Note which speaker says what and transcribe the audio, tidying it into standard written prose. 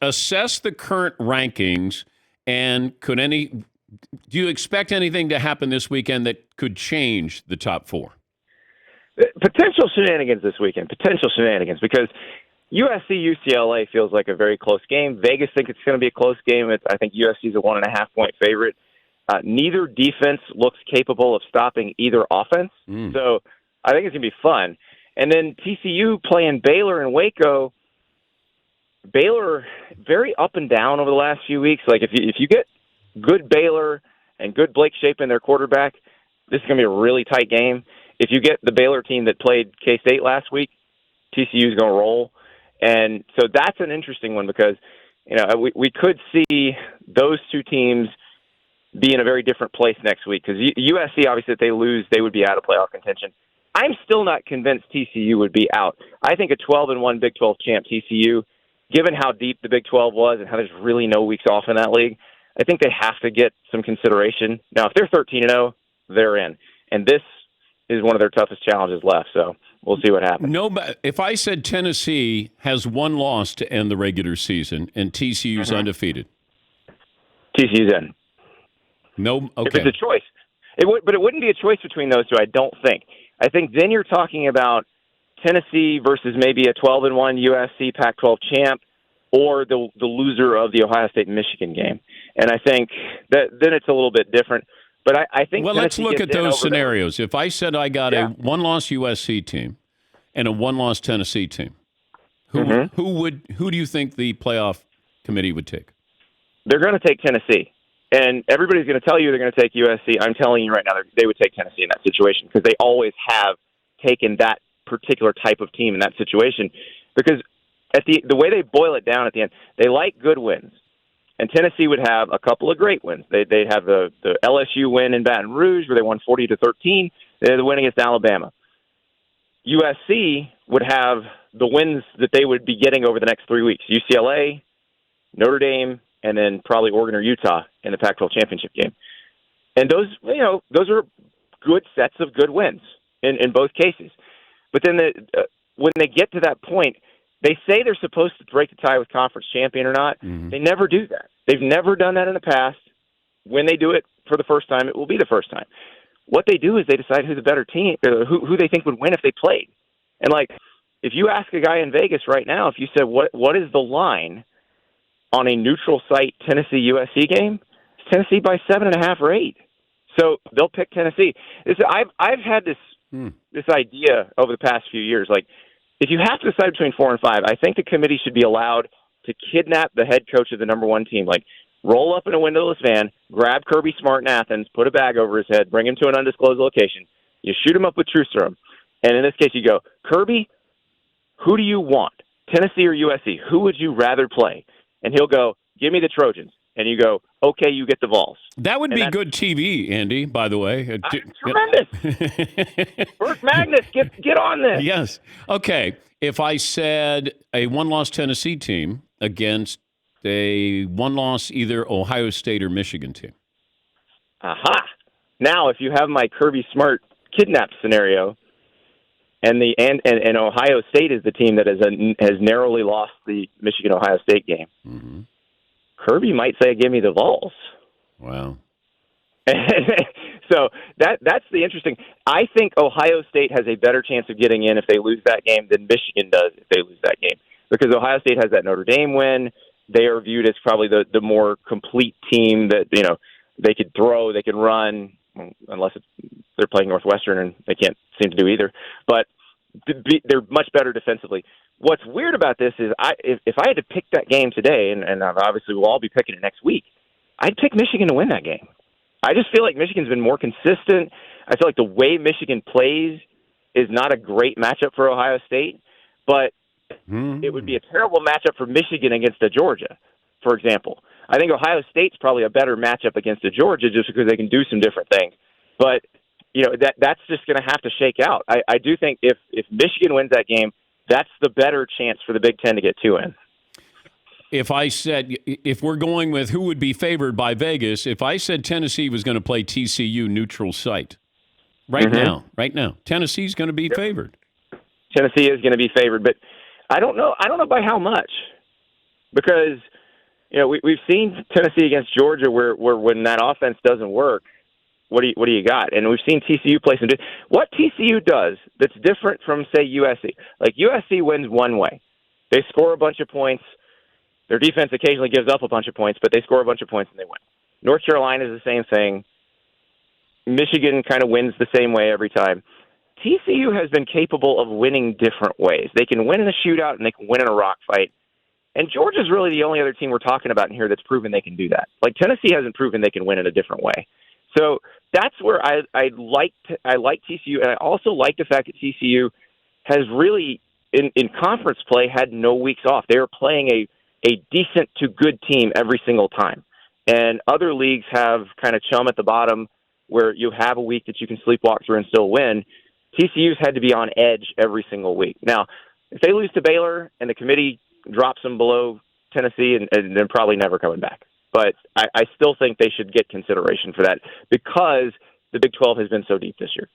Speaker 1: assess the current rankings, and do you expect anything to happen this weekend that could change the top four?
Speaker 2: Potential shenanigans this weekend. Potential shenanigans because USC UCLA feels like a very close game. Vegas think it's going to be a close game. I think USC is a 1.5 point favorite. Neither defense looks capable of stopping either offense. So I think it's going to be fun. And then TCU playing Baylor and Waco. Baylor very up and down over the last few weeks. Like if you get good Baylor and good Blake Shapen, their quarterback, this is going to be a really tight game. If you get the Baylor team that played K-State last week, TCU is going to roll. And so that's an interesting one because, we could see those two teams be in a very different place next week because USC, obviously, if they lose, they would be out of playoff contention. I'm still not convinced TCU would be out. I think a 12-1 Big 12 champ TCU, given how deep the Big 12 was and how there's really no weeks off in that league, I think they have to get some consideration. Now, if they're 13-0, they're in. And this is one of their toughest challenges left, so we'll see what happens.
Speaker 1: No, if I said Tennessee has one loss to end the regular season and TCU's undefeated.
Speaker 2: TCU's in.
Speaker 1: No, okay.
Speaker 2: If it's a choice. But it wouldn't be a choice between those two, I don't think. I think then you're talking about Tennessee versus maybe a 12-1 USC Pac-12 champ or the loser of the Ohio State-Michigan game. And I think that then it's a little bit different. But I think
Speaker 1: well,
Speaker 2: Tennessee
Speaker 1: let's look at those scenarios.
Speaker 2: Them.
Speaker 1: If I said I got a one-loss USC team and a one-loss Tennessee team, who do you think the playoff committee would take?
Speaker 2: They're going to take Tennessee. And everybody's going to tell you they're going to take USC. I'm telling you right now they would take Tennessee in that situation because they always have taken that particular type of team in that situation. Because at the way they boil it down at the end, they like good wins. And Tennessee would have a couple of great wins. They'd have the LSU win in Baton Rouge where they won 40-13. They had the win against Alabama. USC would have the wins that they would be getting over the next 3 weeks. UCLA, Notre Dame, and then probably Oregon or Utah in the Pac-12 championship game. And those are good sets of good wins in both cases. But then when they get to that point, they say they're supposed to break the tie with conference champion or not. They never do that. They've never done that in the past. When they do it for the first time, it will be the first time. What they do is they decide who's a better team, who they think would win if they played. And if you ask a guy in Vegas right now, if you said what is the line on a neutral site Tennessee USC game, it's Tennessee by 7.5 or 8. So they'll pick Tennessee. I've had this idea over the past few years. If you have to decide between 4 and 5, I think the committee should be allowed to kidnap the head coach of the number one team. Roll up in a windowless van, grab Kirby Smart in Athens, put a bag over his head, bring him to an undisclosed location. You shoot him up with truth serum. And in this case, you go, Kirby, who do you want, Tennessee or USC? Who would you rather play? And he'll go, give me the Trojans. And you go, okay, you get the Vols.
Speaker 1: That would be good TV, Andy, by the way.
Speaker 2: Tremendous. Bert Magnus, get on this.
Speaker 1: Yes. Okay. If I said a one-loss Tennessee team against a one-loss either Ohio State or Michigan team.
Speaker 2: Aha. Now, if you have my Kirby Smart kidnap scenario, and Ohio State is the team that has narrowly lost the Michigan-Ohio State game, Kirby might say, give me the Vols.
Speaker 1: Wow.
Speaker 2: So that's the interesting. I think Ohio State has a better chance of getting in if they lose that game than Michigan does if they lose that game. Because Ohio State has that Notre Dame win. They are viewed as probably the more complete team that, they could throw, they can run, unless they're playing Northwestern and they can't seem to do either. But they're much better defensively. What's weird about this is if I had to pick that game today, and obviously we'll all be picking it next week, I'd pick Michigan to win that game. I just feel like Michigan's been more consistent. I feel like the way Michigan plays is not a great matchup for Ohio State, but it would be a terrible matchup for Michigan against a Georgia, for example. I think Ohio State's probably a better matchup against a Georgia just because they can do some different things. But, that's just going to have to shake out. I do think if Michigan wins that game, that's the better chance for the Big Ten to get 2 in.
Speaker 1: If we're going with who would be favored by Vegas, if I said Tennessee was going to play TCU neutral site right now, Tennessee's going to be favored.
Speaker 2: Tennessee is going to be favored, but I don't know by how much, because we've seen Tennessee against Georgia where when that offense doesn't work, what do you got? And we've seen TCU play some. What TCU does that's different from, say, USC. Like, USC wins one way. They score a bunch of points. Their defense occasionally gives up a bunch of points, but they score a bunch of points and they win. North Carolina is the same thing. Michigan kind of wins the same way every time. TCU has been capable of winning different ways. They can win in a shootout and they can win in a rock fight. And Georgia's really the only other team we're talking about in here that's proven they can do that. Like, Tennessee hasn't proven they can win in a different way. So that's where I like TCU, and I also like the fact that TCU has really, in conference play, had no weeks off. They are playing a decent to good team every single time. And other leagues have kind of chum at the bottom where you have a week that you can sleepwalk through and still win. TCU's had to be on edge every single week. Now, if they lose to Baylor and the committee drops them below Tennessee, and they're probably never coming back. But I still think they should get consideration for that because the Big 12 has been so deep this year.